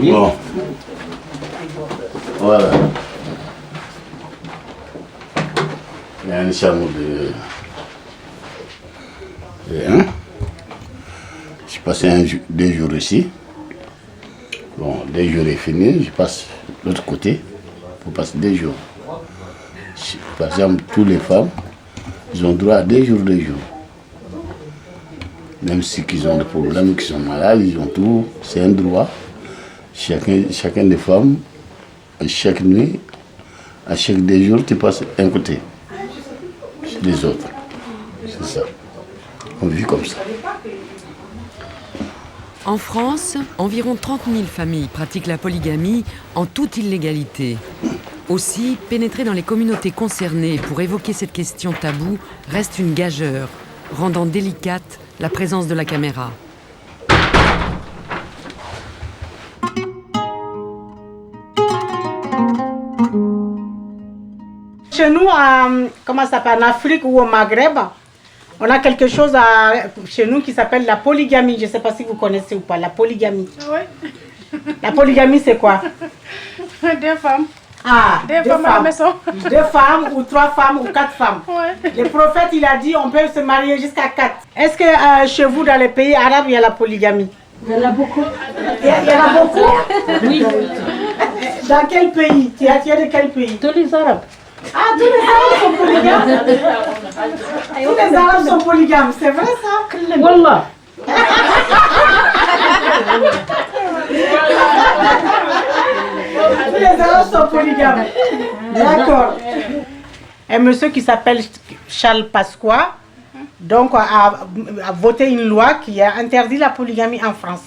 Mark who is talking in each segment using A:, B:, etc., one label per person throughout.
A: Oui. Bon. Voilà. Il y a une chambre de 1. Je passe 2 jours ici. Bon, 2 jours est fini, je passe de l'autre côté pour passer 2 jours. Par exemple, toutes les femmes, ils ont droit à 2 jours, 2 jours. Même si ils ont des problèmes, qu'ils sont malades, ils ont tout, c'est un droit. Chacun des femmes, chaque nuit, à chaque 2 jours, tu passes un côté. Les autres. C'est ça. On vit comme ça.
B: En France, environ 30 000 familles pratiquent la polygamie en toute illégalité. Aussi, pénétrer dans les communautés concernées pour évoquer cette question taboue reste une gageure, rendant délicate la présence de la caméra.
C: Chez nous, comment ça s'appelle, en Afrique ou au Maghreb, on a quelque chose chez nous qui s'appelle la polygamie. Je ne sais pas si vous connaissez ou pas, la polygamie.
D: Oui.
C: La polygamie, c'est quoi?
D: 2 femmes.
C: Ah,
D: 2 femmes à la maison.
C: 2 femmes ou 3 femmes ou 4 femmes.
D: Ouais.
C: Le prophète, il a dit on peut se marier jusqu'à 4. Est-ce que chez vous, dans les pays arabes, il y a la polygamie?
E: Il y en a beaucoup.
C: Il y en a beaucoup?
E: Oui.
C: Dans quel pays? Tu es de quel pays?
E: Tous les Arabes.
C: Ah, tous les Arabes sont polygames? Tous les Arabes sont polygames, c'est vrai ça?
E: Wallah.
C: Tous les Arabes sont polygames. D'accord. Un monsieur qui s'appelle Charles Pasqua donc, a voté une loi qui a interdit la polygamie en France.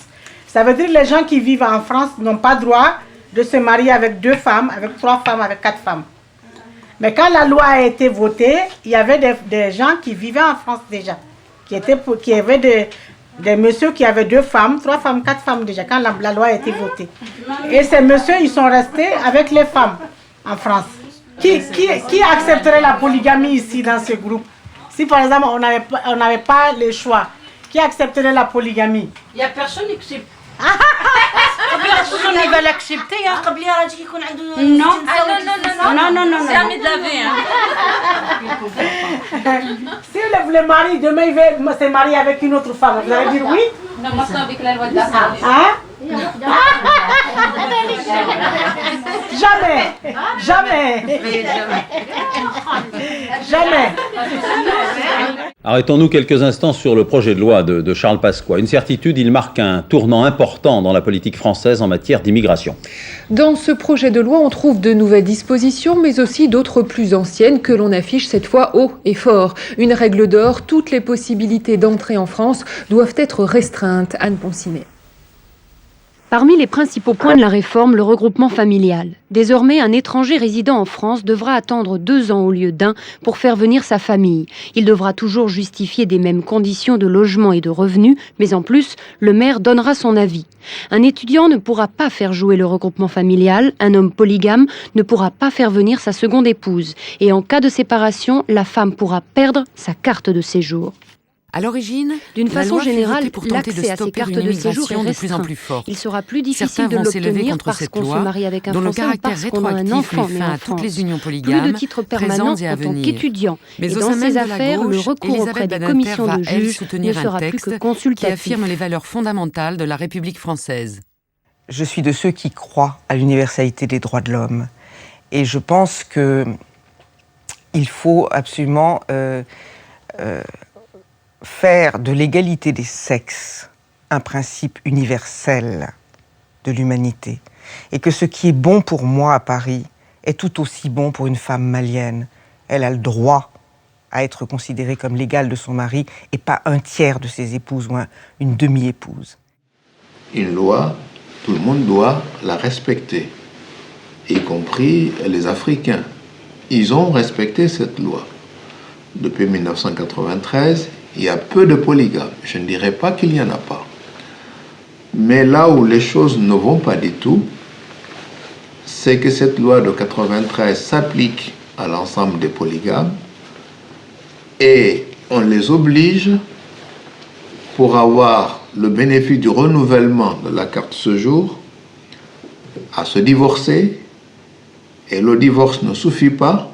C: Ça veut dire que les gens qui vivent en France n'ont pas droit de se marier avec 2 femmes, avec 3 femmes, avec 4 femmes. Mais quand la loi a été votée, il y avait des gens qui vivaient en France déjà, qui avaient des messieurs qui avaient 2 femmes, 3 femmes, 4 femmes déjà, quand la loi a été votée. Et ces messieurs, ils sont restés avec les femmes en France. Qui accepterait la polygamie ici dans ce groupe? Si par exemple on n'avait pas le choix, qui accepterait la polygamie?
E: Il n'y a personne qui accepte.
D: Personne ne va l'accepter. Hein.
E: Non.
D: Non. C'est à de laver.
C: Si le mari demain il veut se marier avec une autre femme, vous allez dire oui?
D: Non, maintenant avec la loi de la
C: Hein? Jamais.
F: Arrêtons-nous quelques instants sur le projet de loi de Charles Pasqua. Une certitude, il marque un tournant important dans la politique française en matière d'immigration.
G: Dans ce projet de loi, on trouve de nouvelles dispositions, mais aussi d'autres plus anciennes que l'on affiche cette fois haut et fort. Une règle d'or, toutes les possibilités d'entrée en France doivent être restreintes. Anne Poncinet.
H: Parmi les principaux points de la réforme, le regroupement familial. Désormais, un étranger résidant en France devra attendre 2 ans au lieu d'1 pour faire venir sa famille. Il devra toujours justifier des mêmes conditions de logement et de revenus, mais en plus, le maire donnera son avis. Un étudiant ne pourra pas faire jouer le regroupement familial, un homme polygame ne pourra pas faire venir sa seconde épouse. Et en cas de séparation, la femme pourra perdre sa carte de séjour.
B: À l'origine,
H: d'une façon générale,
B: l'accès
H: à ces cartes de séjour est
B: de plus en
H: restreint.
B: plus forte.
H: Il sera plus difficile
B: Certains
H: de
B: vont s'élever
H: l'obtenir
B: contre
H: parce
B: cette
H: qu'on se
B: loi,
H: marie avec un
B: dont le
H: Français ou
B: caractère
H: parce qu'on a un
B: rétroactif
H: enfant
B: met
H: né
B: fin
H: en
B: à toutes les
H: France.
B: unions polygames,
H: Plus de titres permanents
B: présentes et à
H: en tant
B: venir.
H: qu'étudiant.
B: Mais
H: Et
B: au
H: dans
B: sein même
H: ces
B: de la
H: affaires, le
B: gauche,
H: recours auprès
B: Elisabeth
H: des
B: Badinter
H: commissions
B: va,
H: de
B: elle,
H: juges ne
B: soutenir un
H: sera plus
B: texte
H: que
B: qui
H: consultatif.
B: affirme les valeurs fondamentales de la République française.
I: Je suis de ceux qui croient à l'universalité des droits de l'homme. Et je pense qu'il faut absolument faire de l'égalité des sexes un principe universel de l'humanité. Et que ce qui est bon pour moi à Paris est tout aussi bon pour une femme malienne. Elle a le droit à être considérée comme l'égale de son mari et pas un tiers de ses épouses ou une demi-épouse.
J: Une loi, tout le monde doit la respecter, y compris les Africains. Ils ont respecté cette loi. Depuis 1993, il y a peu de polygames. Je ne dirais pas qu'il n'y en a pas. Mais là où les choses ne vont pas du tout, c'est que cette loi de 93 s'applique à l'ensemble des polygames et on les oblige, pour avoir le bénéfice du renouvellement de la carte séjour, à se divorcer, et le divorce ne suffit pas,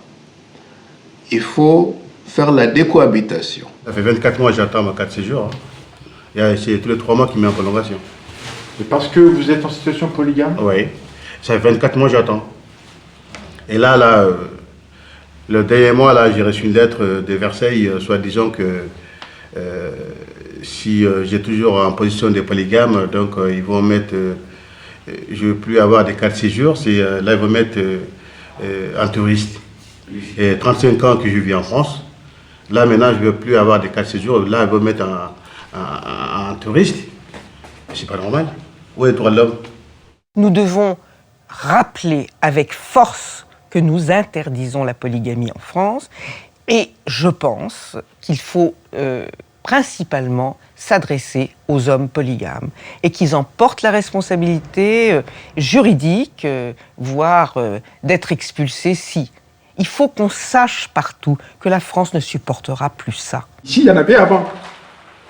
J: il faut faire la décohabitation.
A: Ça fait 24 mois que j'attends ma carte de séjour. C'est tous les 3 mois qu'il met en prolongation.
K: Et parce que vous êtes en situation polygame?
A: Oui, ça fait 24 mois que j'attends. Et là, le dernier mois, là, j'ai reçu une lettre de Versailles, soit disant que si j'ai toujours en position de polygame, donc ils vont mettre, je ne veux plus avoir de carte de séjour, là ils vont mettre un touriste. Et 35 ans que je vis en France, là maintenant je ne veux plus avoir de carte de séjour, là ils vont mettre un touriste. C'est pas normal. Où est le droit de l'homme?
I: Nous devons rappeler avec force que nous interdisons la polygamie en France, et je pense qu'il faut principalement s'adresser aux hommes polygames et qu'ils en portent la responsabilité juridique, voire d'être expulsés si. Il faut qu'on sache partout que la France ne supportera plus ça.
K: Ici, il y en avait avant.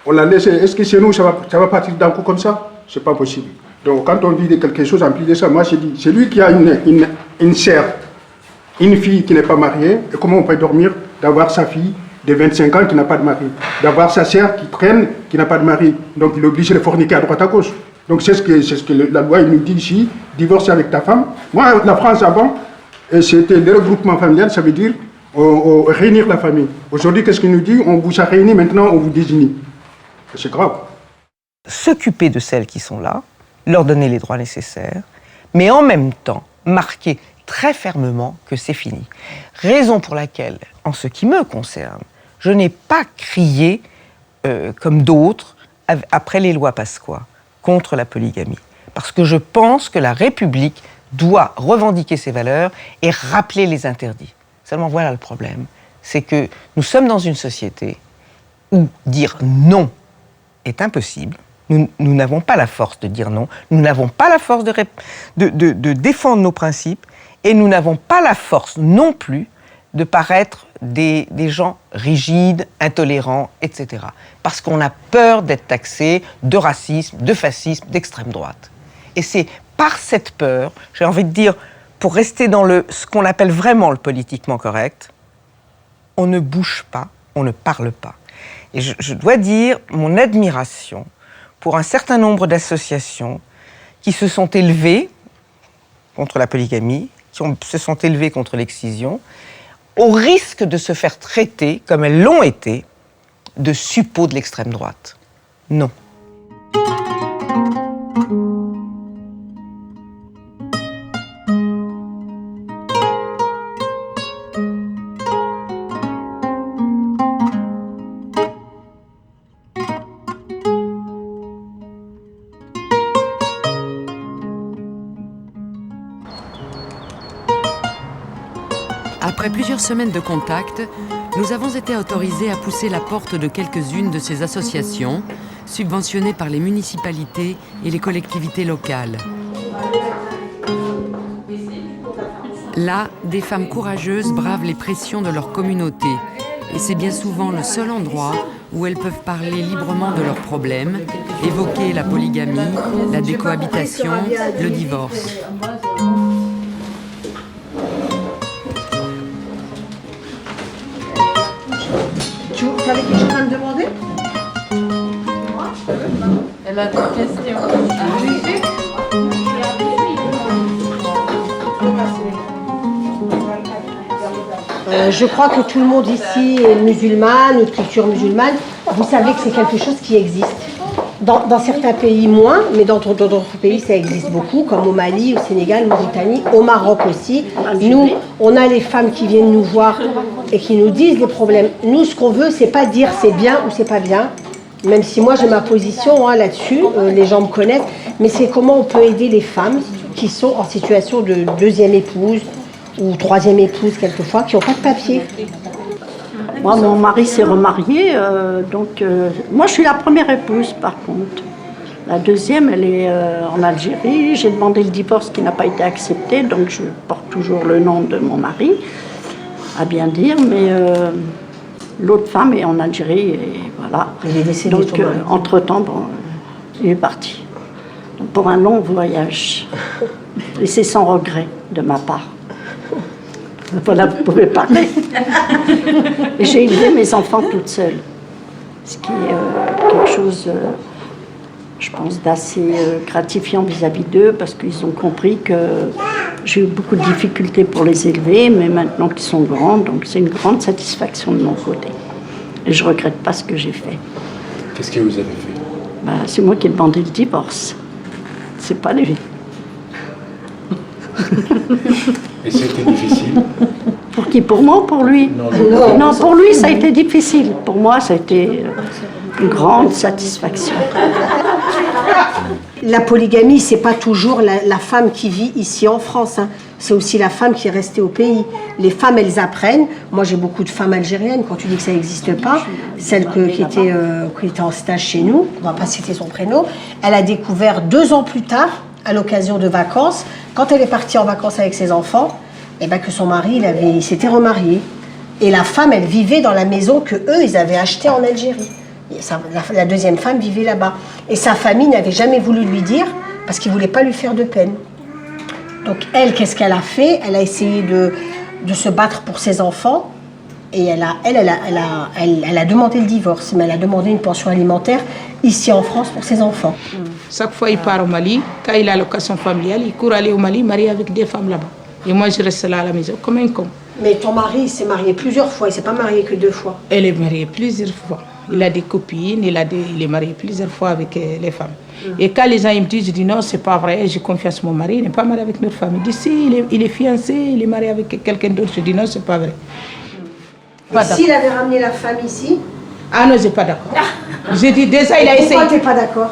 K: On l'a laissé. Est-ce que chez nous, ça va partir d'un coup comme ça? C'est pas possible. Donc quand on dit de quelque chose en plus de ça, moi je dis, c'est lui qui a une sœur, une fille qui n'est pas mariée, et comment on peut dormir d'avoir sa fille de 25 ans qui n'a pas de mari, d'avoir sa sœur qui traîne, qui n'a pas de mari, donc il est obligé de forniquer à droite à gauche. Donc c'est ce que la loi nous dit ici, divorcer avec ta femme. Moi, la France avant, c'était le regroupement familial, ça veut dire réunir la famille. Aujourd'hui, qu'est-ce qu'il nous dit? On vous a réunis, maintenant on vous désigne. C'est grave.
I: S'occuper de celles qui sont là, leur donner les droits nécessaires, mais en même temps marquer très fermement que c'est fini. Raison pour laquelle, en ce qui me concerne, je n'ai pas crié, comme d'autres, après les lois Pasqua, contre la polygamie. Parce que je pense que la République doit revendiquer ses valeurs et rappeler les interdits. Seulement voilà le problème, c'est que nous sommes dans une société où dire non est impossible. Nous n'avons pas la force de dire non, nous n'avons pas la force de défendre nos principes, et nous n'avons pas la force non plus de paraître des gens rigides, intolérants, etc. Parce qu'on a peur d'être taxé de racisme, de fascisme, d'extrême droite. Et c'est par cette peur, j'ai envie de dire, pour rester dans ce qu'on appelle vraiment le politiquement correct, on ne bouge pas, on ne parle pas. Et je dois dire mon admiration pour un certain nombre d'associations qui se sont élevées contre la polygamie, se sont élevées contre l'excision, au risque de se faire traiter, comme elles l'ont été, de suppôts de l'extrême droite. Non.
B: Après plusieurs semaines de contact, nous avons été autorisés à pousser la porte de quelques-unes de ces associations, subventionnées par les municipalités et les collectivités locales. Là, des femmes courageuses bravent les pressions de leur communauté. Et c'est bien souvent le seul endroit où elles peuvent parler librement de leurs problèmes, évoquer la polygamie, la décohabitation, le divorce.
E: Tu avais quelque chose à me demander?
D: Elle a des questions.
E: Je crois que tout le monde ici est musulman, une culture musulmane. Vous savez que c'est quelque chose qui existe. Dans certains pays moins, mais dans d'autres pays ça existe beaucoup, comme au Mali, au Sénégal, en Mauritanie, au Maroc aussi. Nous, on a les femmes qui viennent nous voir et qui nous disent les problèmes. Nous, ce qu'on veut, c'est pas dire c'est bien ou c'est pas bien, même si moi j'ai ma position là-dessus, les gens me connaissent, mais c'est comment on peut aider les femmes qui sont en situation de deuxième épouse ou troisième épouse quelquefois, qui n'ont pas de papier.
L: Moi, mon mari s'est remarié, moi je suis la première épouse par contre. La deuxième, elle est en Algérie. J'ai demandé le divorce qui n'a pas été accepté, donc je porte toujours le nom de mon mari, à bien dire, mais l'autre femme est en Algérie et voilà.
E: Il est décédé.
L: Donc entre-temps, il est parti. Donc, pour un long voyage. Et c'est sans regret de ma part. Voilà, vous pouvez parler. J'ai élevé mes enfants toute seule. Ce qui est quelque chose, je pense, d'assez gratifiant vis-à-vis d'eux, parce qu'ils ont compris que j'ai eu beaucoup de difficultés pour les élever, mais maintenant qu'ils sont grands, donc c'est une grande satisfaction de mon côté. Et je ne regrette pas ce que j'ai fait.
M: Qu'est-ce que vous avez fait?
L: C'est moi qui ai demandé le divorce. C'est pas lui.
M: Et c'était difficile?
L: Pour qui? Pour moi ou pour lui? Non, pour lui, ça a été difficile. Pour moi, ça a été une grande satisfaction.
E: La polygamie, c'est pas toujours la femme qui vit ici en France. Hein. C'est aussi la femme qui est restée au pays. Les femmes, elles apprennent. Moi, j'ai beaucoup de femmes algériennes. Quand tu dis que ça n'existe pas, celle qui était en stage chez nous, on va pas citer son prénom, elle a découvert 2 ans plus tard, à l'occasion de vacances, quand elle est partie en vacances avec ses enfants, eh ben, que son mari, il s'était remarié. Et la femme, elle vivait dans la maison que eux, ils avaient achetée en Algérie. La deuxième femme vivait là-bas. Et sa famille n'avait jamais voulu lui dire, parce qu'ils ne voulaient pas lui faire de peine. Donc elle, qu'est-ce qu'elle a fait? Elle a essayé de se battre pour ses enfants. Et elle a demandé le divorce, mais elle a demandé une pension alimentaire ici en France pour ses enfants.
N: Chaque fois il part au Mali, quand il a l'occasion familiale, il court aller au Mali, marié avec des femmes là-bas. Et moi je reste là à la maison comme un con.
E: Mais ton mari s'est marié plusieurs fois, il ne s'est pas marié que 2 fois.
N: Elle est mariée plusieurs fois. Il a des copines, il est marié plusieurs fois avec les femmes. Et quand les gens ils me disent, je dis non, c'est pas vrai, j'ai confiance en mon mari, il n'est pas marié avec notre femme. Il dit si, il est fiancé, il est marié avec quelqu'un d'autre. Je dis non, c'est pas vrai.
E: S'il avait ramené la femme ici?
N: Ah non, je n'ai pas d'accord. J'ai dit déjà, il a essayé.
E: Pourquoi tu n'es pas d'accord?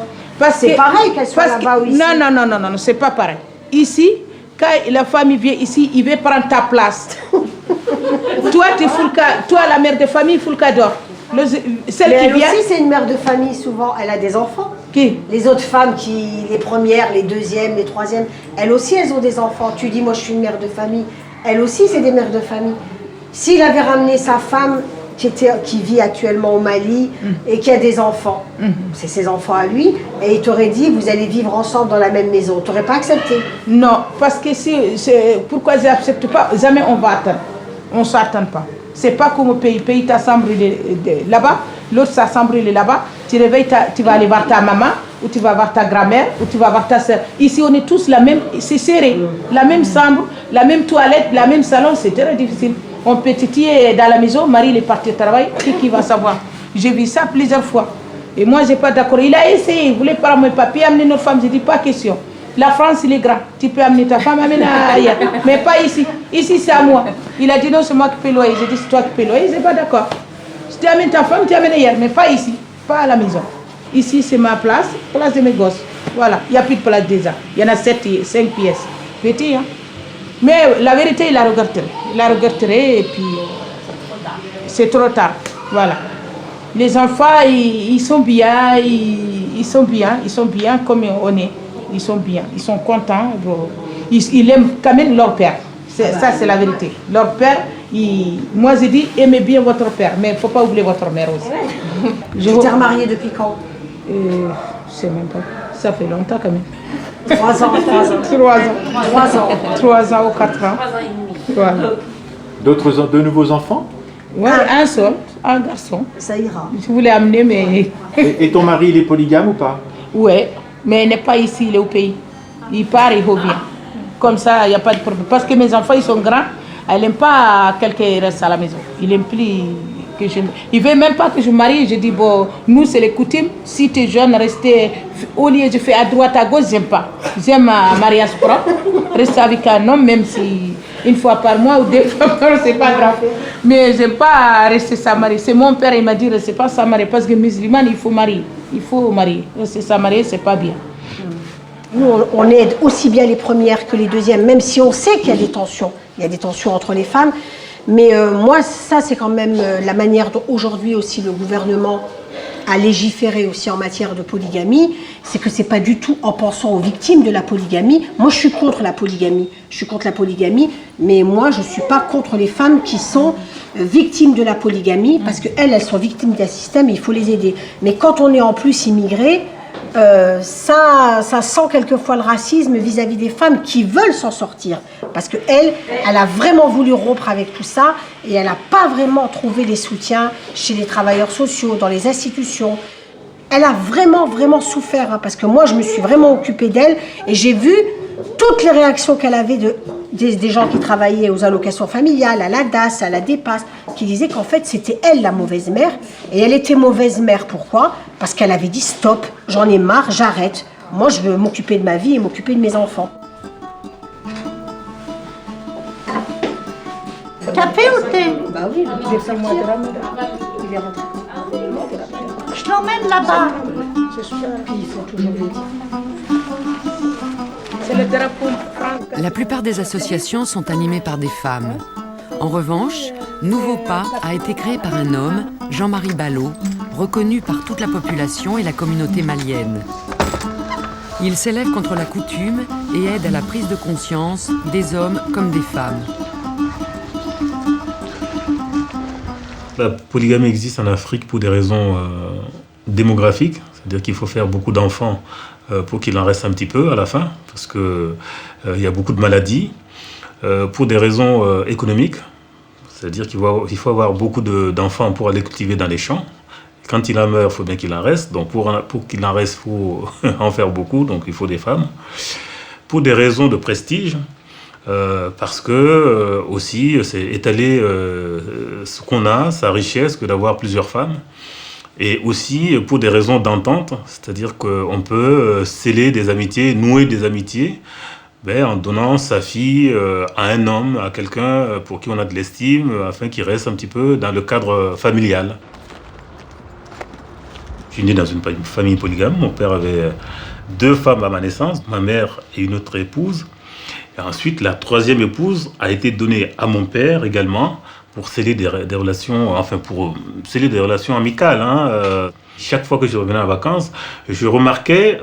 E: C'est pareil qu'elle soit là-bas ou ici?
N: Non, c'est pas pareil. Ici, quand la femme vient ici, il veut prendre ta place. Toi, la mère de famille, il faut le cadeau.
E: Mais elle aussi, c'est une mère de famille, souvent. Elle a des enfants.
N: Qui?
E: Les autres femmes, les premières, les deuxièmes, les troisièmes, elles aussi, elles ont des enfants. Tu dis, moi, je suis une mère de famille. Elles aussi, c'est des mères de famille. S'il avait ramené sa femme, qui vit actuellement au Mali, et qui a des enfants, c'est ses enfants à lui, et il t'aurait dit, vous allez vivre ensemble dans la même maison. Tu n'aurais pas accepté?
N: Non, parce que pourquoi je n'accepte pas? Jamais on va attendre. On ne s'attend pas. C'est pas comme au pays. Le pays, ta chambre est là-bas, l'autre, sa chambre est là-bas. Tu réveilles, tu vas aller voir ta maman, ou tu vas voir ta grand-mère, ou tu vas voir ta soeur. Ici, on est tous la même, c'est serré. La même chambre, la même toilette, la même salon, c'est très difficile. On peut titiller dans la maison, Marie est partie au travail, qui va savoir? J'ai vu ça plusieurs fois. Et moi, je n'ai pas d'accord. Il a essayé, il voulait prendre mes papiers, amener notre femme. Je dis pas question. La France, il est grand. Tu peux amener ta femme, amener ailleurs. Mais pas ici. Ici, c'est à moi. Il a dit non, c'est moi qui paie le loyer. J'ai dit c'est toi qui paie le loyer. Je n'ai pas d'accord. Si tu amènes ta femme, tu amènes ailleurs. Mais pas ici. Pas à la maison. Ici, c'est ma place de mes gosses. Voilà. Il n'y a plus de place déjà. Il y en a 5 pièces. Petit, hein. Mais la vérité, il la regretterait. Il la regretterait et puis c'est trop tard. Voilà. Les enfants, ils sont bien. Ils sont bien comme on est. Ils sont bien, ils sont contents. Ils aiment quand même leur père. Ça, c'est la vérité. Leur père, moi je dis, aimez bien votre père, mais il ne faut pas oublier votre mère aussi.
E: Tu t'es remariée depuis quand?
N: Je ne sais même pas. Ça fait longtemps quand même.
E: 3 ans.
N: 3 ans ou 4 ans. Voilà.
M: De nouveaux enfants?
N: Oui, un seul, un garçon.
E: Ça ira.
N: Je voulais amener, mais...
M: Et ton mari, il est polygame ou pas?
N: Oui. Mais il n'est pas ici, il est au pays. Il part, il revient. Comme ça, il n'y a pas de problème. Parce que mes enfants, ils sont grands. Elle n'aime pas quelqu'un qui reste à la maison. Il aime plus que je... Il ne veut même pas que je me marie. Je dis, bon, nous, c'est les coutumes. Si tu es jeune, rester... Au lieu de faire à droite, à gauche, j'aime pas. J'aime un mariage propre. Rester avec un homme, même si une fois par mois ou 2 fois par mois, c'est pas grave. Mais j'aime pas rester sans mari. C'est mon père, il m'a dit, restez pas sans mari. Parce que musulman, il faut marier. Il faut marier. Rester sans marier, c'est pas bien.
E: Nous, on aide aussi bien les premières que les deuxièmes, même si on sait qu'il y a des tensions. Il y a des tensions entre les femmes. Mais moi, ça, c'est quand même la manière dont aujourd'hui aussi le gouvernement a légiféré aussi en matière de polygamie. C'est que c'est pas du tout en pensant aux victimes de la polygamie. Moi, je suis contre la polygamie. Je suis contre la polygamie, mais moi, je suis pas contre les femmes qui sont victimes de la polygamie, parce qu'elles sont victimes d'un système et il faut les aider. Mais quand on est en plus immigré, ça sent quelquefois le racisme vis-à-vis des femmes qui veulent s'en sortir. Parce qu'elle a vraiment voulu rompre avec tout ça et elle n'a pas vraiment trouvé les soutiens chez les travailleurs sociaux, dans les institutions. Elle a vraiment souffert, hein, parce que moi, je me suis vraiment occupée d'elle et j'ai vu toutes les réactions qu'elle avait des gens qui travaillaient aux allocations familiales, à la DAS, à la DEPAS, qui disaient qu'en fait, c'était elle la mauvaise mère. Et elle était mauvaise mère, pourquoi? Parce qu'elle avait dit stop, j'en ai marre, j'arrête. Moi, je veux m'occuper de ma vie et m'occuper de mes enfants.
L: Café ou thé?
E: Bah oui, je vais sortir. Il est rentré.
L: Je l'emmène là-bas.
E: Puis il faut toujours le dire.
B: La plupart des associations sont animées par des femmes. En revanche, Nouveau Pas a été créé par un homme, Jean-Marie Ballot, reconnu par toute la population et la communauté malienne. Il s'élève contre la coutume et aide à la prise de conscience des hommes comme des femmes.
O: La polygamie existe en Afrique pour des raisons démographiques, c'est-à-dire qu'il faut faire beaucoup d'enfants pour qu'il en reste un petit peu à la fin, parce qu'il y a beaucoup de maladies, pour des raisons économiques, c'est-à-dire qu'il faut avoir beaucoup d'enfants pour aller cultiver dans les champs. Quand il en meurt, il faut bien qu'il en reste, donc pour qu'il en reste, il faut en faire beaucoup, donc il faut des femmes. Pour des raisons de prestige, parce que aussi c'est étaler ce qu'on a, sa richesse, que d'avoir plusieurs femmes. Et aussi pour des raisons d'entente, c'est-à-dire qu'on peut sceller des amitiés, nouer des amitiés, en donnant sa fille à un homme, à quelqu'un pour qui on a de l'estime, afin qu'il reste un petit peu dans le cadre familial. Je suis né dans une famille polygame. Mon père avait 2 femmes à ma naissance, ma mère et une autre épouse. Et ensuite, la 3e épouse a été donnée à mon père également, pour sceller des relations, pour sceller des relations amicales. Chaque fois que je revenais en vacances, je remarquais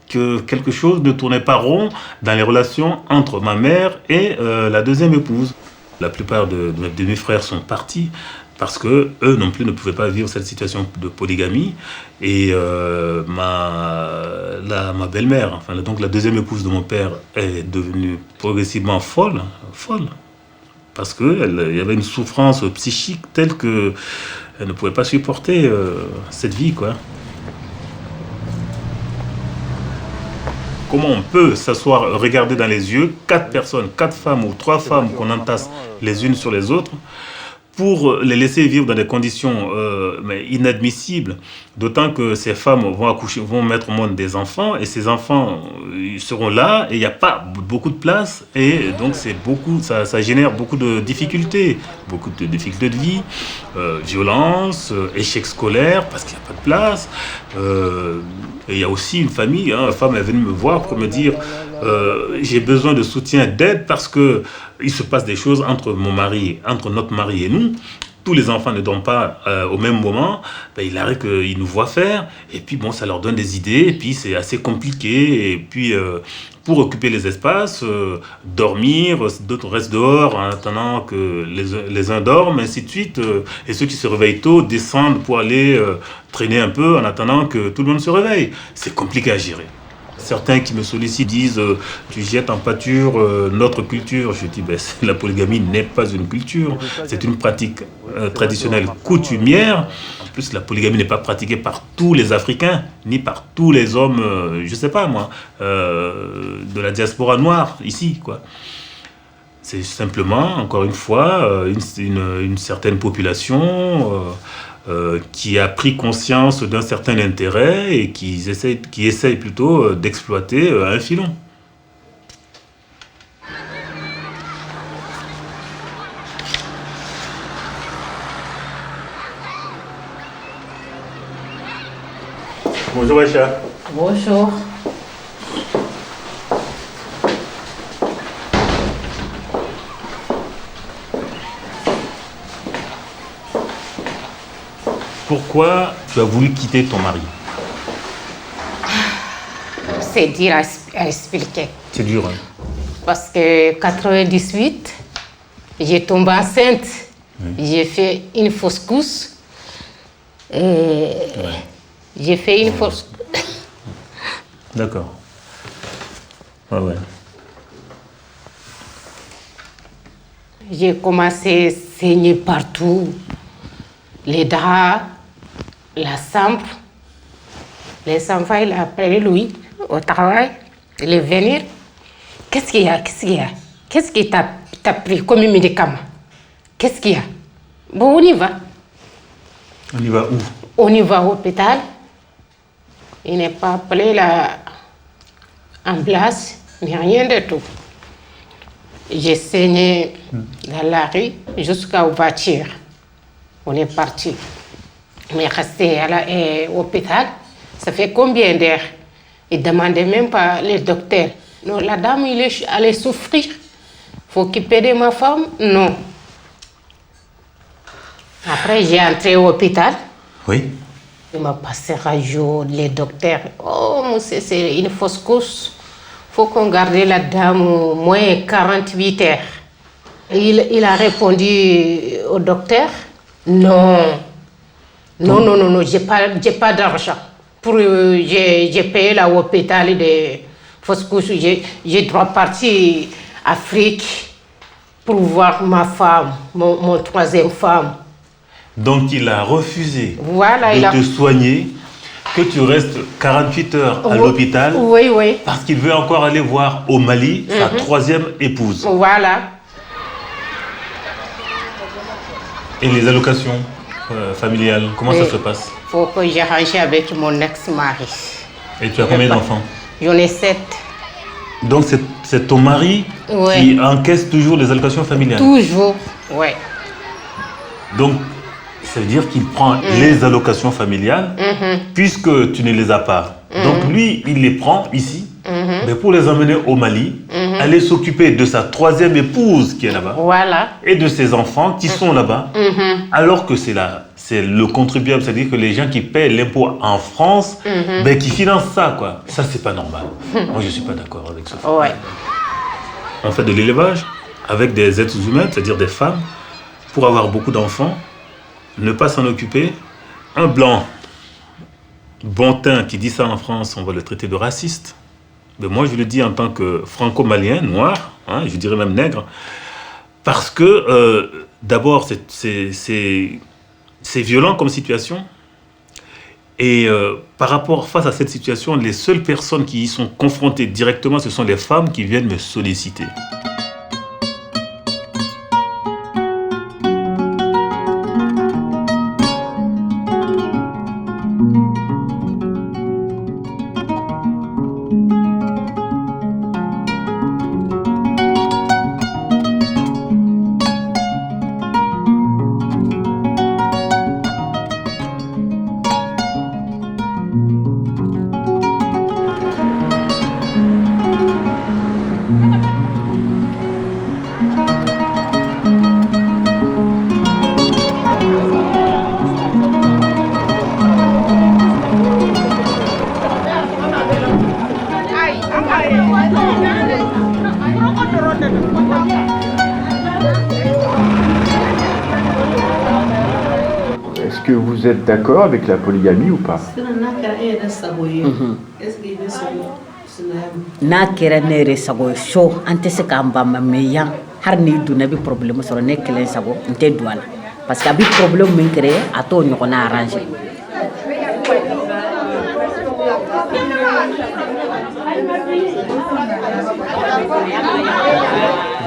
O: que quelque chose ne tournait pas rond dans les relations entre ma mère et la 2e épouse. La plupart de mes frères sont partis parce que eux non plus ne pouvaient pas vivre cette situation de polygamie. Et ma belle-mère, donc la 2e épouse de mon père, est devenue progressivement folle. Parce qu'il y avait une souffrance psychique telle qu'elle ne pouvait pas supporter cette vie, quoi. Comment on peut s'asseoir, regarder dans les yeux 4 personnes, 4 femmes ou 3 femmes qu'on entasse les unes sur les autres, pour les laisser vivre dans des conditions inadmissibles, d'autant que ces femmes vont mettre au monde des enfants, et ces enfants ils seront là, et il n'y a pas beaucoup de place, et donc ça génère beaucoup de difficultés de vie, violence, échec scolaire, parce qu'il n'y a pas de place. Et il y a aussi une famille, une femme est venue me voir pour me dire j'ai besoin de soutien, d'aide, parce que il se passe des choses entre notre mari et nous. Tous les enfants ne dorment pas au même moment. Il arrive qu'ils nous voient faire, et puis ça leur donne des idées, et puis c'est assez compliqué. Et puis pour occuper les espaces, dormir, d'autres restent dehors en attendant que les uns dorment, ainsi de suite. Et ceux qui se réveillent tôt descendent pour aller traîner un peu en attendant que tout le monde se réveille. C'est compliqué à gérer. Certains qui me sollicitent disent tu jettes en pâture notre culture. Je dis la polygamie n'est pas une culture, c'est une pratique traditionnelle coutumière. En plus, la polygamie n'est pas pratiquée par tous les Africains, ni par tous les hommes, je sais pas moi, de la diaspora noire ici, quoi. C'est simplement, encore une fois, une certaine population qui a pris conscience d'un certain intérêt et qui essaye plutôt d'exploiter un filon. Bonjour Aïcha.
D: Bonjour.
O: Pourquoi tu as voulu quitter ton mari?
P: C'est dur à expliquer.
O: C'est dur, hein?
P: Parce que 98, j'ai tombé enceinte. Oui. J'ai fait une fausse couche. J'ai fait une fausse...
O: D'accord. Ouais.
P: J'ai commencé à saigner partout. Les draps, la chambre. Les enfants, il a appelé lui au travail. Il est venu. Qu'est-ce qu'il y a? Qu'est-ce qui t'a pris comme médicament? Qu'est-ce qu'il y a? Bon, on y va.
O: On y va où?
P: On y va à l'hôpital. Il n'est pas appelé l'ambulance, ni rien de tout. J'ai saigné dans la rue jusqu'à la voiture. On est parti. On est resté à l'hôpital. Ça fait combien d'heures? Il ne demandait même pas le docteur. Non, la dame, il est allée souffrir. Il faut occuper de ma femme? Non. Après, j'ai entré au hôpital.
O: Oui.
P: Il m'a passé radio, les docteurs. Oh, monsieur, c'est une fausse couche. Il faut qu'on garde la dame au moins 48 heures. Il a répondu au docteur, non, j'ai pas d'argent. J'ai payé l'hôpital de fausse couche. Je dois partir en Afrique pour voir ma femme, mon troisième femme.
O: Donc il a refusé
P: de
O: te soigner, que tu restes 48 heures à l'hôpital.
P: Oui.
O: Parce qu'il veut encore aller voir au Mali sa troisième épouse.
P: Voilà.
O: Et les allocations familiales, comment ça se passe?
P: Il faut que j'arrange avec mon ex-mari.
O: Et tu as combien d'enfants?
P: J'en ai 7.
O: Donc c'est ton mari qui encaisse toujours les allocations familiales?
P: Toujours, oui.
O: Donc, ça veut dire qu'il prend les allocations familiales, puisque tu ne les as pas. Donc lui, il les prend ici, mais pour les emmener au Mali, aller s'occuper de sa troisième épouse qui est là-bas, et de ses enfants qui sont là-bas, alors que c'est le contribuable, c'est-à-dire que les gens qui paient l'impôt en France, qui financent ça, quoi. Ça, c'est pas normal. Moi, je ne suis pas d'accord avec ce fait. On fait de l'élevage avec des êtres humains, c'est-à-dire des femmes, pour avoir beaucoup d'enfants, ne pas s'en occuper. Un blanc, bon teint, qui dit ça en France, on va le traiter de raciste. Mais moi, je le dis en tant que franco-malien, noir, je dirais même nègre, parce que d'abord, c'est violent comme situation. Et face à cette situation, les seules personnes qui y sont confrontées directement, ce sont les femmes qui viennent me solliciter.
M: Est-ce que vous êtes d'accord avec la polygamie ou pas?
Q: n'a kɛra ne yɛrɛ sago ye so an tɛ se k'an ban mais yan hali ni donna bɛ problème sɔrɔ ne kelen sago n tɛ don a la parce que a bɛ problème min créer a t'o ɲɔgɔnna arranger.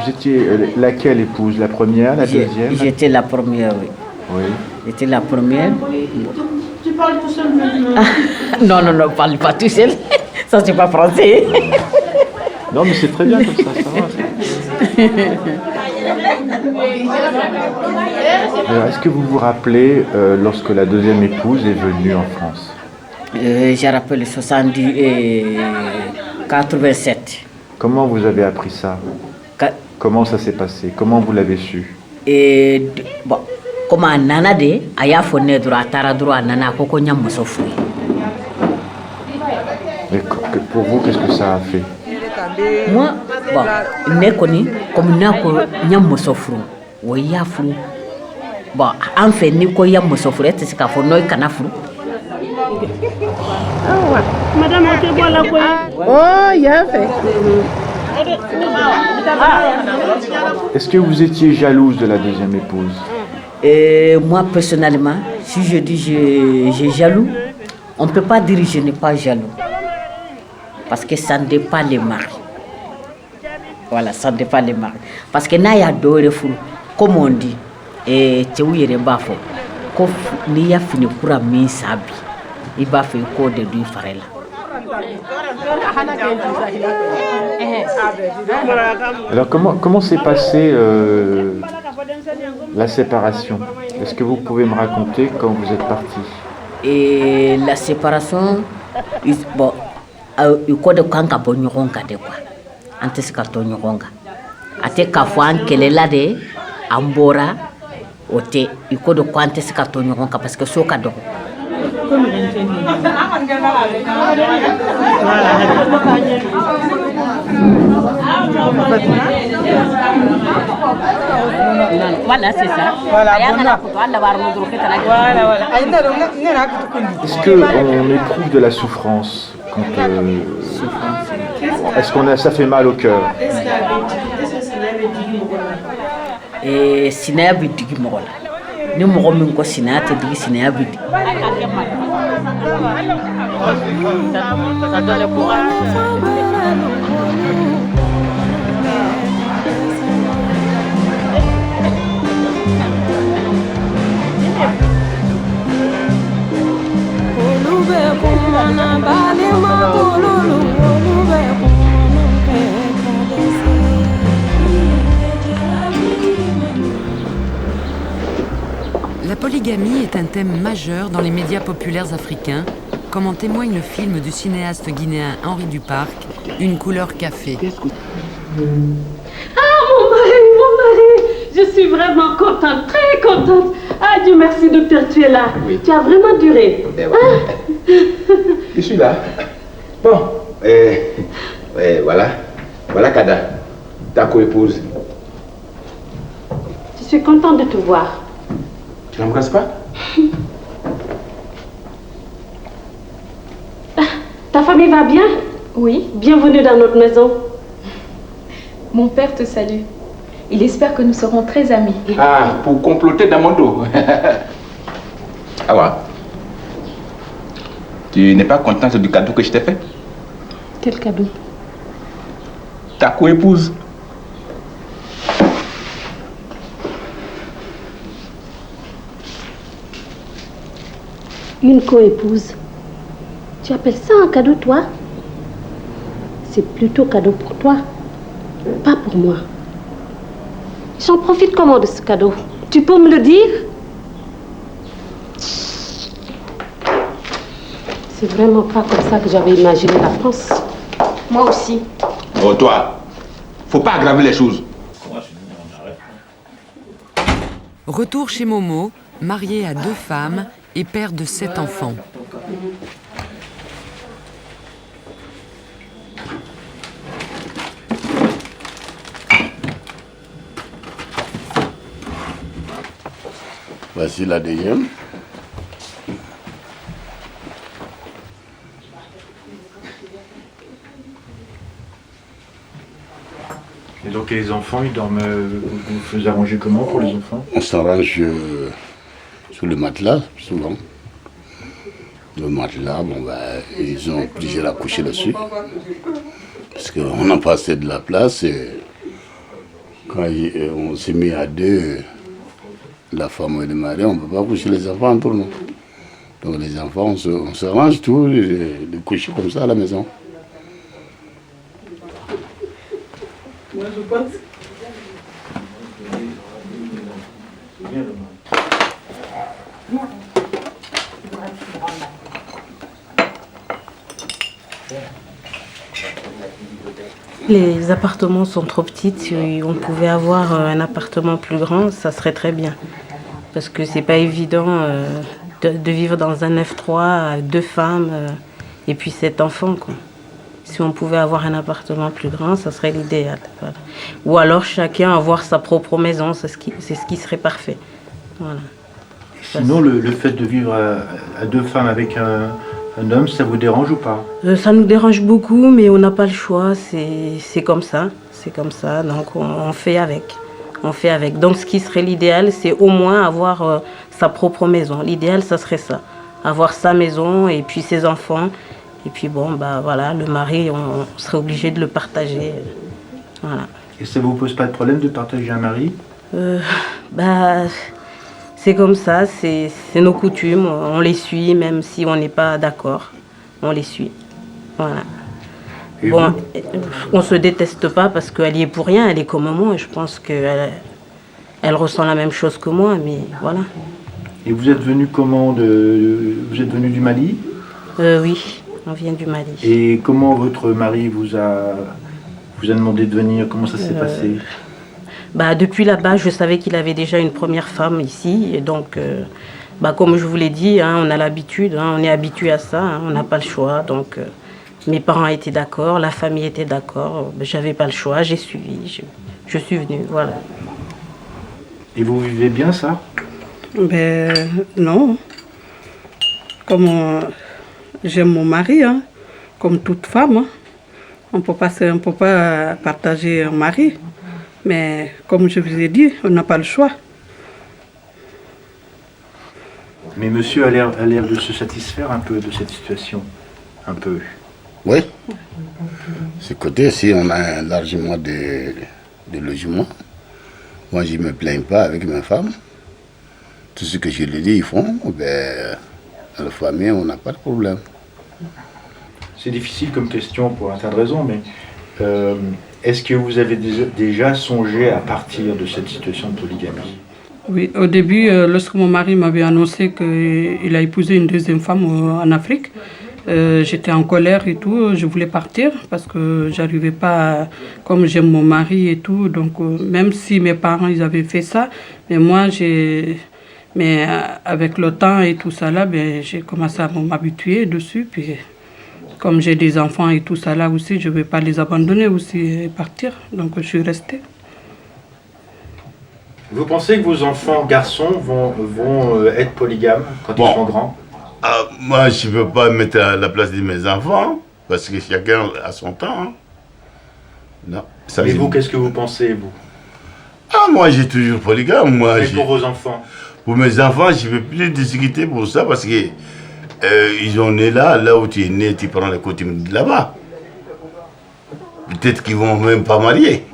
M: Vous étiez laquelle épouse? La première, la deuxième?
Q: J'étais la première, oui.
M: Oui.
Q: J'étais la première.
L: Tu parles tout seul maintenant?
Q: Non, ne parle pas tout seul. Ça, c'est pas français.
M: Non, mais c'est très bien comme ça va. Alors, est-ce que vous vous rappelez lorsque la deuxième épouse est venue en France?
Q: Je rappelle 70 et 87.
M: Comment vous avez appris ça? Comment ça s'est passé? Comment vous l'avez su?
Q: Bon, comme un nana de, aya fonne droit à tara droit à nana koko nya musofu.
M: Mais pour vous, qu'est-ce que ça a fait?
Q: Moi, bon, ne koni comme na ko nya musofu, wo ya fru. Bon, en fait ni ko ya musofu, c'est ce qu'a fait noy kana fru.
L: Madame, on te voit là, quoi.
N: Oh, il y a fait.
M: Est-ce que vous étiez jalouse de la deuxième épouse?
Q: Et moi, personnellement, si je dis j'ai jaloux, on ne peut pas dire je n'ai pas jaloux. Parce que ça ne dépend pas les maris. Voilà, ça ne dépend pas les maris. Parce que n'a y a deux fous, comme on dit, et tu es un bafo. Quand il y a fini pour amener sa vie, il va faire quoi de lui faire là.
M: Alors comment s'est passée la séparation? Est-ce que vous pouvez me raconter quand vous êtes partis?
Q: Et la séparation, bon, il faut de quand on y rencontre quoi. Antes que on y rencontre. Ate kafwan kelela de ambora ote il faut de quand antes que on y rencontre parce que so kado. Voilà, c'est ça.
M: Est-ce qu'on éprouve de la souffrance quand est-ce qu'on a, ça fait mal au cœur?
Q: Et sinaya bi digi mɔgɔ la ni mɔgɔ min ko sinaya tɛ digi sinaya bi digi.
B: La polygamie est un thème majeur dans les médias populaires africains, comme en témoigne le film du cinéaste guinéen Henri Duparc, Une couleur café.
L: Ah, mon mari, je suis vraiment contente, très contente. Ah, Dieu merci, docteur, tu es là. Oui. Tu as vraiment duré.
R: Je suis là. Bon, voilà. Voilà Kada, ta co-épouse.
L: Je suis contente de te voir.
R: Tu l'embrasses pas?
L: Ta famille va bien?
S: Oui.
L: Bienvenue dans notre maison.
S: Mon père te salue. Il espère que nous serons très amis.
R: Ah, pour comploter dans mon dos. Ah ouais. Tu n'es pas contente du cadeau que je t'ai fait?
L: Quel cadeau?
R: Ta co-épouse.
L: Une co-épouse. Tu appelles ça un cadeau, toi? C'est plutôt cadeau pour toi, pas pour moi. J'en profite comment de ce cadeau? Tu peux me le dire? C'est vraiment pas comme ça que j'avais imaginé la France.
S: Moi aussi.
R: Oh, toi, faut pas aggraver les choses.
B: Retour chez Momo, marié à 2 femmes et père de 7 enfants.
A: Voici la deuxième.
M: Et donc les enfants, ils dorment. Vous faisiez arranger comment pour les enfants?
A: On s'arrange sur le matelas, souvent. Le matelas, bon, ils ont obligé à coucher dessus. Parce qu'on n'a pas assez de la place. Et quand on s'est mis à 2, la femme et le mari, on ne peut pas coucher les enfants entre nous. Donc les enfants, on s'arrange tout, de coucher comme ça à la maison.
C: Moi, je pense.
T: Les appartements sont trop petits. Si on pouvait avoir un appartement plus grand, ça serait très bien. Parce que c'est pas évident de vivre dans un F3, 2 femmes et puis 7 enfants, quoi. Si on pouvait avoir un appartement plus grand, ça serait l'idéal. Voilà. Ou alors chacun avoir sa propre maison, c'est ce qui serait parfait. Voilà.
M: Sinon, le fait de vivre à 2 femmes avec Un homme, ça vous dérange ou pas?
T: Ça nous dérange beaucoup, mais on n'a pas le choix. C'est comme ça. C'est comme ça. Donc on fait avec. On fait avec. Donc ce qui serait l'idéal, c'est au moins avoir sa propre maison. L'idéal, ça serait ça. Avoir sa maison et puis ses enfants. Et puis bon, bah voilà, le mari, on serait obligé de le partager. Voilà.
M: Et ça vous pose pas de problème de partager un mari?
T: Bah, c'est comme ça, c'est nos coutumes, on les suit, même si on n'est pas d'accord, on les suit. Voilà.
M: Et
T: bon, on se déteste pas parce qu'elle y est pour rien, elle est comme moi, je pense qu'elle elle ressent la même chose que moi, mais voilà.
M: Et vous êtes venu comment Vous êtes venu du Mali?
T: Oui, on vient du Mali.
M: Et comment votre mari vous a demandé de venir? Comment ça s'est passé?
T: Bah, depuis là-bas, je savais qu'il avait déjà une première femme ici. Et donc, bah, comme je vous l'ai dit, hein, on a l'habitude, hein, on est habitué à ça, hein, on n'a pas le choix. Donc, mes parents étaient d'accord, la famille était d'accord. J'avais pas le choix, j'ai suivi, je suis venue, voilà.
M: Et vous vivez bien ça?
U: Ben non. Comme j'aime mon mari, hein, comme toute femme, hein, on peut pas partager un mari. Mais comme je vous ai dit, on n'a pas le choix.
M: Mais monsieur a l'air de se satisfaire un peu de cette situation. Un peu.
A: Oui. Ce côté, si on a largement de logements, moi je ne me plains pas avec ma femme. Tout ce que je leur dis, ils font. Ben, à la famille, on n'a pas de problème.
M: C'est difficile comme question pour un tas de raisons, mais est-ce que vous avez déjà songé à partir de cette situation de polygamie?
U: Oui, au début, lorsque mon mari m'avait annoncé qu'il a épousé une deuxième femme en Afrique, j'étais en colère et tout, je voulais partir parce que j'arrivais pas, comme j'aime mon mari et tout, donc même si mes parents ils avaient fait ça, mais moi mais avec le temps et tout ça là, ben, j'ai commencé à m'habituer dessus, puis comme j'ai des enfants et tout ça là aussi, je ne vais pas les abandonner aussi et partir. Donc je suis restée.
M: Vous pensez que vos enfants garçons vont être polygames quand ils seront grands?
A: Moi, je ne peux pas me mettre à la place de mes enfants, parce que chacun a son temps. Hein. Non. Ça,
M: et vous, qu'est-ce que vous pensez, vous?
A: Moi, j'ai toujours polygame. Moi,
M: et pour vos enfants?
A: Pour mes enfants, je ne veux plus discuter pour ça, parce que ils sont nés là où tu es né, tu prends les coutumes de là-bas. Peut-être qu'ils ne vont même pas marier.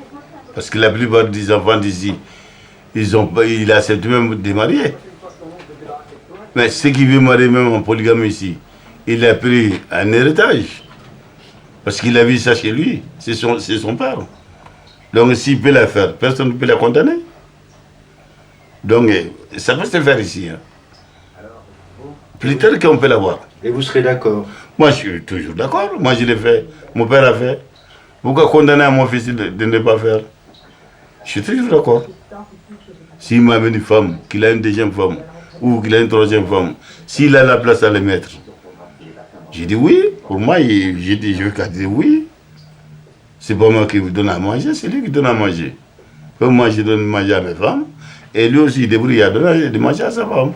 A: Parce que la plupart des enfants d'ici, ils acceptent même de marier. Mais ceux qui veulent marier même en polygamie ici, il a pris un héritage. Parce qu'il a vu ça chez lui, c'est son père. Donc s'il peut la faire, personne ne peut la condamner. Donc ça peut se faire ici. Hein. Plus tard qu'on peut l'avoir.
M: Et vous serez d'accord?
A: Moi, je suis toujours d'accord. Moi, je l'ai fait. Mon père a fait. Pourquoi condamner à mon fils de ne pas faire? Je suis toujours d'accord. S'il m'a amené une femme, qu'il a une deuxième femme, ou qu'il a une troisième femme, s'il a la place à les mettre, j'ai dit oui. Pour moi, j'ai dit, je vais dire oui. C'est pas moi qui vous donne à manger, c'est lui qui donne à manger. Comme moi, je donne à manger à mes femmes, et lui aussi, il débrouille à donner de manger à sa femme.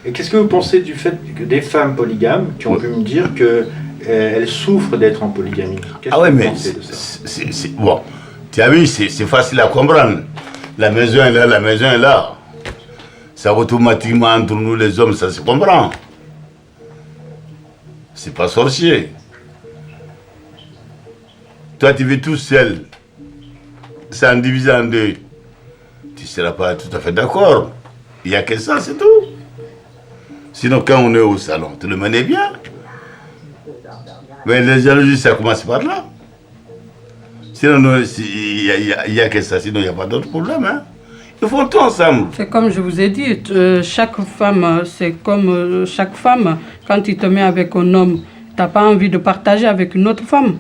M: Et qu'est-ce que vous pensez du fait que des femmes polygames qui ont pu me dire qu'elles souffrent d'être en polygamie?
A: Ah ouais, mais bon, tu as vu, c'est facile à comprendre. La maison est là, la maison est là. Ça automatiquement entre nous les hommes, ça se comprend. C'est pas sorcier. Toi, tu vis tout seul, sans diviser en deux. Tu ne seras pas tout à fait d'accord. Il n'y a que ça, c'est tout. Sinon, quand on est au salon, tout le monde est bien. Mais les jalousies, ça commence par là. Sinon, il n'y a que ça, sinon il n'y a pas d'autre problème. Hein. Ils font tout ensemble.
U: C'est comme je vous ai dit, chaque femme, c'est comme chaque femme, quand tu te mets avec un homme, tu n'as pas envie de partager avec une autre femme.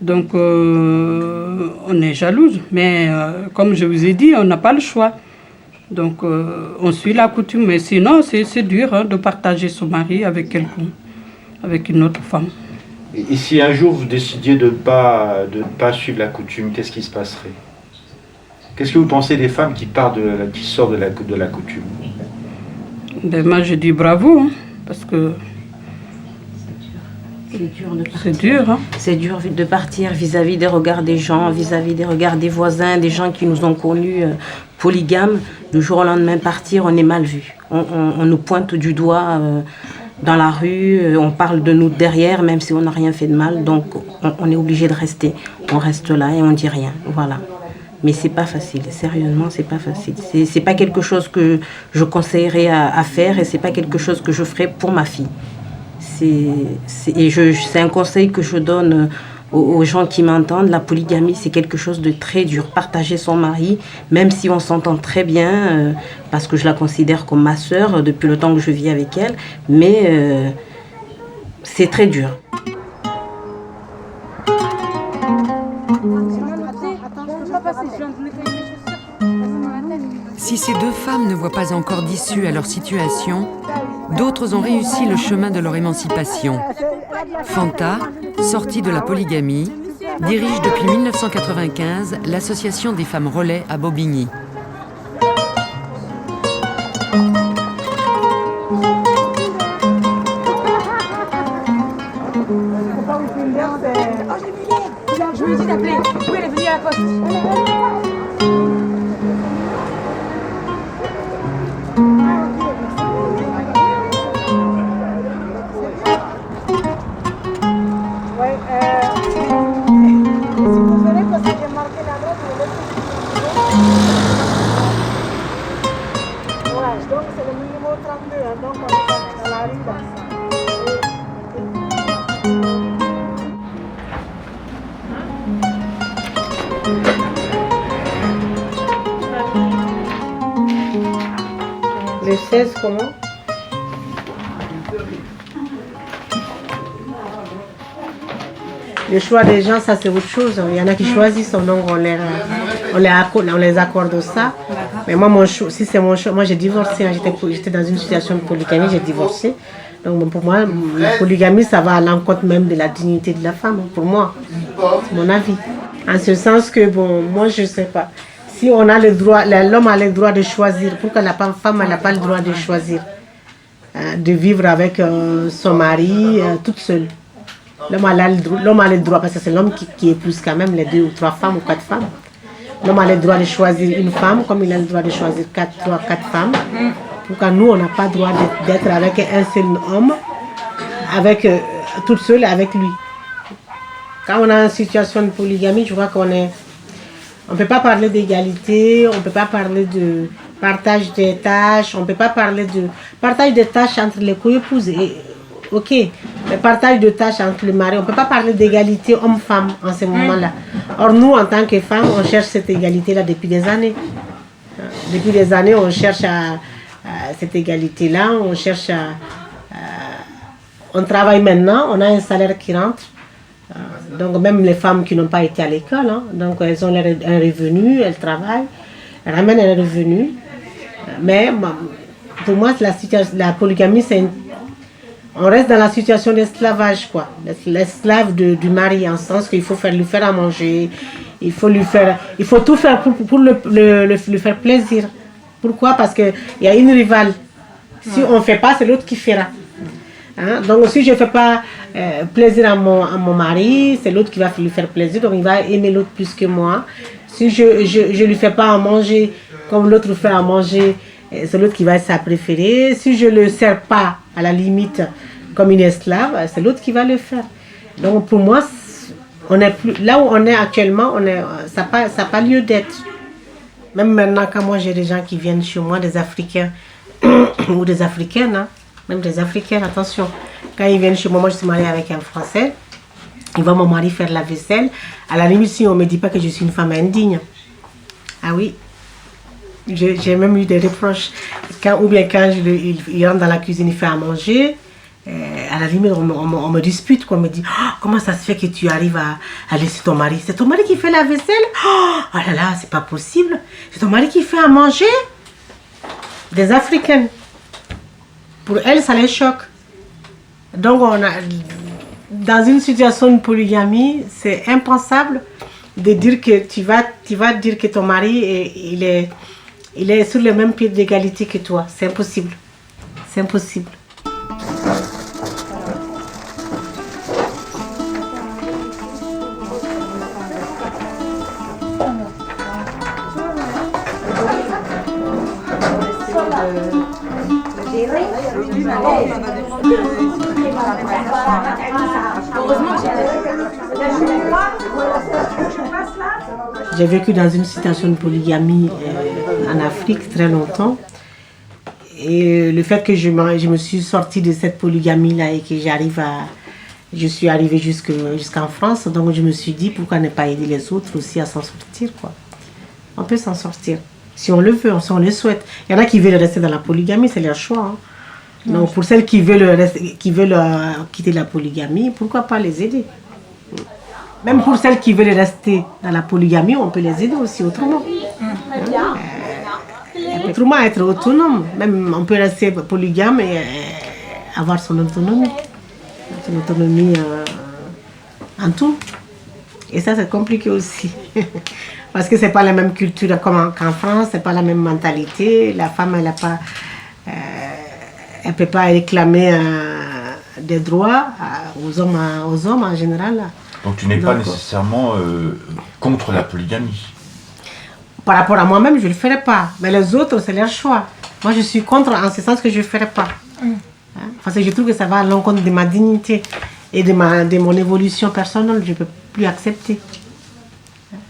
U: Donc, on est jalouse. Mais comme je vous ai dit, on n'a pas le choix. Donc, on suit la coutume. Mais sinon, c'est dur hein, de partager son mari avec quelqu'un, avec une autre femme.
M: Et si un jour vous décidiez de ne pas suivre la coutume, qu'est-ce qui se passerait? Qu'est-ce que vous pensez des femmes qui sortent de la coutume?
U: Ben, moi, je dis bravo, hein, parce que
T: C'est dur de partir.
U: C'est dur, hein?
T: C'est dur de partir vis-à-vis des regards des gens, vis-à-vis des regards des voisins, des gens qui nous ont connus polygames. Du jour au lendemain, partir, on est mal vu. On nous pointe du doigt dans la rue, on parle de nous derrière, même si on n'a rien fait de mal. Donc, on est obligé de rester. On reste là et on dit rien. Voilà. Mais c'est pas facile. Sérieusement, c'est pas facile. C'est pas quelque chose que je conseillerais à faire et c'est pas quelque chose que je ferais pour ma fille. C'est un conseil que je donne aux gens qui m'entendent. La polygamie, c'est quelque chose de très dur. Partager son mari, même si on s'entend très bien, parce que je la considère comme ma sœur depuis le temps que je vis avec elle, mais c'est très dur.
B: Si ces deux femmes ne voient pas encore d'issue à leur situation, d'autres ont réussi le chemin de leur émancipation. Fanta, sortie de la polygamie, dirige depuis 1995 l'association des femmes relais à Bobigny.
F: Je lui ai dit d'appeler. Oui, elle est venue à la poste.
C: Donc c'est le numéro 32, donc on est dans la rue là. Le 16 comment? Le choix des gens, ça c'est autre chose. Il y en a qui choisissent, donc on les accorde ça. Mais moi, mon choix, si c'est mon choix, moi j'ai divorcé. Hein, j'étais dans une situation de polygamie, j'ai divorcé. Donc bon, pour moi, la polygamie, ça va à l'encontre même de la dignité de la femme. Pour moi, c'est mon avis. En ce sens que, bon, moi je ne sais pas. Si on a le droit, l'homme a le droit de choisir, pourquoi la femme n'a pas le droit de choisir, de vivre avec son mari toute seule. L'homme a le droit, parce que c'est l'homme qui épouse quand même les 2 ou 3 femmes ou 4 femmes. L'homme a le droit de choisir une femme, comme il a le droit de choisir 4 femmes. Pourquoi nous, on n'a pas le droit d'être avec un seul homme, toute seule avec lui. Quand on a une situation de polygamie, je crois qu'on est... On ne peut pas parler d'égalité, on ne peut pas parler de partage des tâches, on ne peut pas parler de partage des tâches entre les co-épouses. Ok, le partage de tâches entre les maris, on ne peut pas parler d'égalité homme-femme en ce moment-là. Or, nous, en tant que femmes, on cherche cette égalité-là depuis des années. Depuis des années, on cherche cette égalité-là, on cherche on travaille maintenant, on a un salaire qui rentre. Donc, même les femmes qui n'ont pas été à l'école, hein, donc elles ont un revenu, elles travaillent, elles ramènent un revenu. Mais pour moi, la polygamie, c'est on reste dans la situation d'esclavage, quoi. L'esclave du mari, en sens qu'il faut lui faire à manger, il faut tout faire pour lui faire plaisir. Pourquoi? Parce qu'il y a une rivale. Si on ne fait pas, c'est l'autre qui fera. Hein? Donc si je ne fais pas plaisir à mon mari, c'est l'autre qui va lui faire plaisir, donc il va aimer l'autre plus que moi. Si je ne lui fais pas à manger comme l'autre fait à manger, c'est l'autre qui va être sa préférée. Si je ne le sers pas, à la limite, comme une esclave, c'est l'autre qui va le faire. Donc pour moi, on est plus, là où on est actuellement, ça n'a pas lieu d'être. Même maintenant, quand moi j'ai des gens qui viennent chez moi, des Africains ou des Africaines, hein, même des Africaines, attention. Quand ils viennent chez moi, je suis mariée avec un Français, il va mon mari faire la vaisselle. À la limite, si on ne me dit pas que je suis une femme indigne. Ah oui. J'ai même eu des reproches. Ou bien quand il rentre dans la cuisine, il fait à manger, à la limite, on me dispute, quoi. On me dit, oh, comment ça se fait que tu arrives à laisser ton mari? C'est ton mari qui fait la vaisselle? Oh là là, c'est pas possible. C'est ton mari qui fait à manger? Des Africaines. Pour elles, ça les choque. Donc, dans une situation de polygamie, c'est impensable de dire que tu vas dire que ton mari, il est sur le même pied d'égalité que toi. C'est impossible. C'est impossible. J'ai vécu dans une situation de polygamie en Afrique très longtemps. Et le fait que je me suis sortie de cette polygamie-là et que je suis arrivée jusqu'en France, donc je me suis dit pourquoi ne pas aider les autres aussi à s'en sortir, quoi. On peut s'en sortir, si on le veut, si on le souhaite. Il y en a qui veulent rester dans la polygamie, c'est leur choix. Hein. Donc pour celles qui veulent quitter la polygamie, pourquoi pas les aider? Même pour celles qui veulent rester dans la polygamie, on peut les aider aussi autrement. Autrement, être autonome. Même on peut rester polygame et avoir son autonomie. Son autonomie en tout. Et ça, c'est compliqué aussi. Parce que ce n'est pas la même culture qu'en France, ce n'est pas la même mentalité. La femme, elle ne peut pas réclamer des droits aux hommes en général.
M: Donc tu n'es pas nécessairement contre la polygamie?
C: Par rapport à moi-même, je ne le ferai pas. Mais les autres, c'est leur choix. Moi, je suis contre en ce sens que je ne le ferai pas. Parce que je trouve que ça va à l'encontre de ma dignité et de mon évolution personnelle. Je ne peux plus accepter.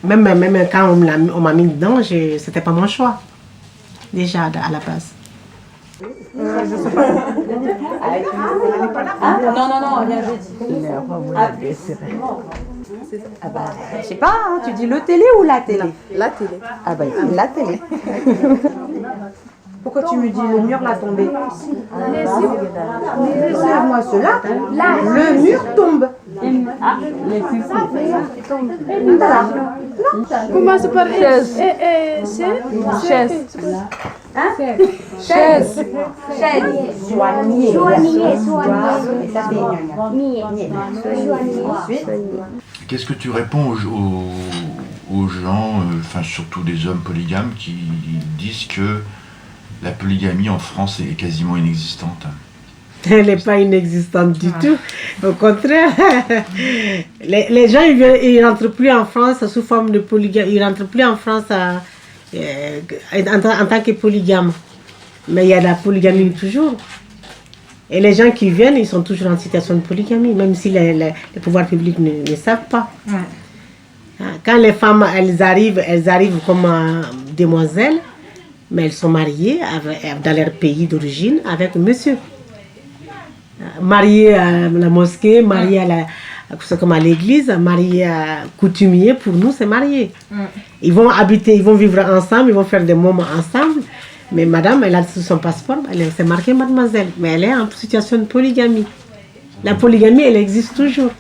C: Même quand on m'a mis dedans, ce n'était pas mon choix. Déjà, à la base.
D: Je sais pas. Non, rien je dis. Ah bah, je sais pas, hein, tu dis le télé ou la télé? Non, la télé. Ah bah, la télé. Pourquoi tu me dis le mur l'a tombé? Observe-moi cela. Le mur tombe.
F: Commence par chaise. Chaise. Chaise.
D: Soigner.
M: Qu'est-ce que tu réponds aux gens, enfin surtout des hommes polygames, qui disent que la polygamie en France est quasiment inexistante?
C: Elle n'est pas inexistante du tout. Au contraire, les gens ils rentrent plus en France sous forme de polygamie. Ils rentrent plus en France en tant que polygame. Mais il y a la polygamie toujours. Et les gens qui viennent, ils sont toujours en situation de polygamie, même si les pouvoirs publics ne savent pas. Quand les femmes elles arrivent comme demoiselles, mais elles sont mariées dans leur pays d'origine avec un monsieur. Mariées à la mosquée, mariées comme à l'église, mariées à coutumier, pour nous c'est marié. Ils vont habiter, ils vont vivre ensemble, ils vont faire des moments ensemble. Mais madame, elle a sur son passeport, c'est marqué mademoiselle, mais elle est en situation de polygamie. La polygamie, elle existe toujours.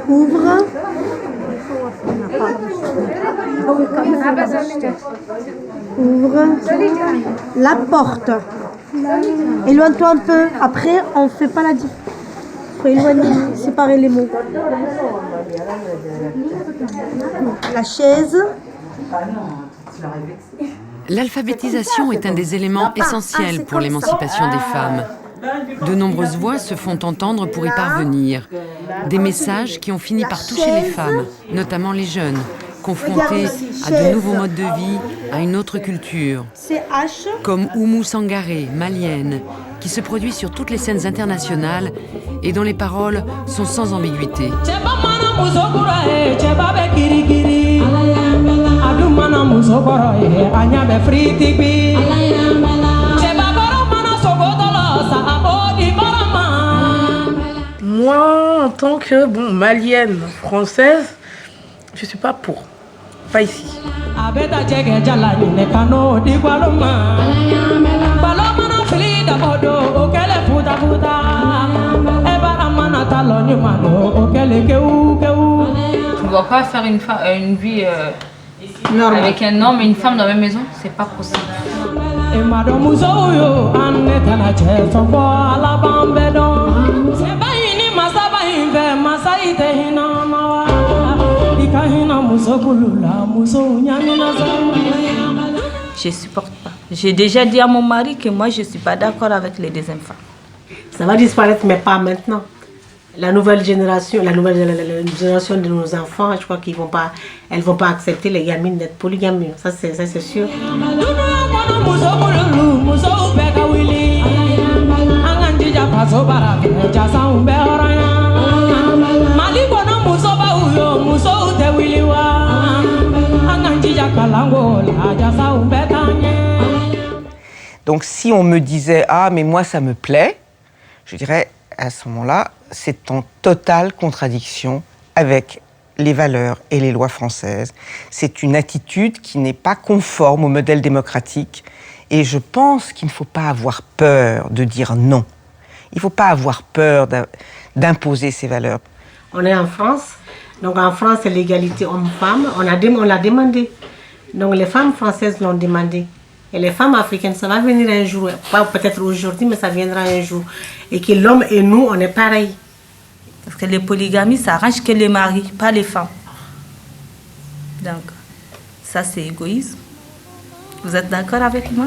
L: Ouvre. Ouvre la porte. Éloigne-toi un peu. Après, on ne fait pas la différence. Il faut éloigner, séparer les mots. La chaise.
B: L'alphabétisation est un des éléments essentiels pour l'émancipation des femmes. De nombreuses voix se font entendre pour y parvenir. Des messages qui ont fini par toucher les femmes, notamment les jeunes, confrontés à de nouveaux modes de vie, à une autre culture. Comme Oumou Sangaré, malienne, qui se produit sur toutes les scènes internationales et dont les paroles sont sans ambiguïté.
U: Moi, en tant que malienne française, je ne suis pas pour. Pas ici.
D: Tu ne dois pas faire une vie avec un homme et une femme dans la même maison, c'est pas possible.
G: Je supporte pas. J'ai déjà dit à mon mari que moi je suis pas d'accord avec les deuxièmes femmes.
C: Ça va disparaître, mais pas maintenant. La nouvelle génération de nos enfants, je crois qu'elles vont pas accepter les gamines d'être polygames. Ça c'est sûr.
I: Donc si on me disait « Ah, mais moi, ça me plaît », je dirais à ce moment-là, c'est en totale contradiction avec les valeurs et les lois françaises. C'est une attitude qui n'est pas conforme au modèle démocratique. Et je pense qu'il ne faut pas avoir peur de dire non. Il ne faut pas avoir peur d'imposer ces valeurs.
E: On est en France. Donc en France, c'est l'égalité homme-femme. On l'a demandé. Donc les femmes françaises l'ont demandé. Et les femmes africaines, ça va venir un jour. Pas peut-être aujourd'hui, mais ça viendra un jour. Et que l'homme et nous, on est pareil.
G: Parce que les polygamies, ça arrange que les maris, pas les femmes. Donc, ça c'est égoïsme. Vous êtes d'accord avec moi?